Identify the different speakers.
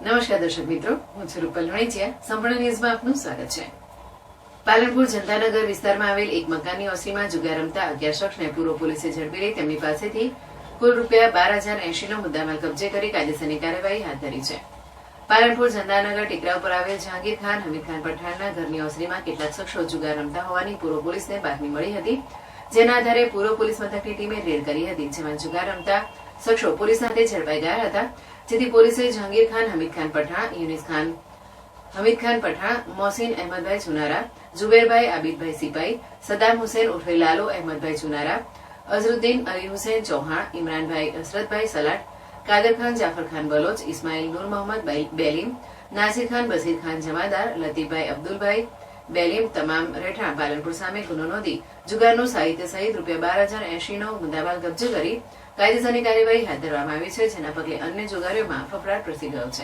Speaker 1: નમસ્કાર દર્શક મિત્રો, હું છું રૂપલ વણેચિયા. સંપૂર્ણ ન્યૂઝમાં આપનું સ્વાગત છે. પાલનપુર જનતાનગર વિસ્તારમાં આવેલ એક મકાનની ઓસરીમાં જુગાર રમતા 11 શખ્સને પૂર્વ પોલીસે ઝડપી લઈ તેમની પાસેથી કુલ ₹12,080 નો મુદ્દામાલ કબજે કરી કાયદેસરની કાર્યવાહી હાથ ધરી છે. પાલનપુર જનતાનગર ટેકરા ઉપર આવેલ જહાંગીર ખાન હમીદ ખાન પઠાણના ઘરની ઓસરીમાં કેટલાક શખ્સો જુગાર રમતા હોવાની પૂર્વ પોલીસને બાતમી મળી હતી, જેના આધારે પૂર્વ પોલીસ મથકની ટીમે રેડ કરી હતી, જેમાં જુગાર રમતા શખ્સો પોલીસ હાથે ઝડપાઈ ગયા હતા. જેથી પોલીસે જહાંગીર ખાન હમીદ ખાન પઠાણ, યુનિસ ખાન હમીદ ખાન પઠાણ, મોહસિન અહેમદભાઈ ચુનારા, જુબેરભાઈ આબિદભાઈ સિપાઈ, સદામ હુસેન ઉર્ફે લાલો અહેમદભાઈ ચુનારા, અઝરુદ્દીન અલી હુસેન ચૌહાણ, ઇમરાનભાઈ અસરતભાઈ સલાટ, કાદર ખાન જાફર ખાન બલોચ, ઇસ્માઇલ નૂર મોહમ્મદ બેલીમ, નાસિર ખાન બસીર ખાન જમાદાર, લતીફભાઈ અબ્દુલભાઈ બેલીમ તમામ રહેઠાણ પાલનપુર સામે ગુનો નોંધી જુગારનું સાહિત્ય સહિત ₹12,080 નો મુદ્દામાલ કબજે કરી કાયદેસરની કાર્યવાહી હાથ ધરવામાં આવી છે, જેના પગલે અન્ય જુગારીઓમાં ફફડાટ પ્રસરી ગયો છે.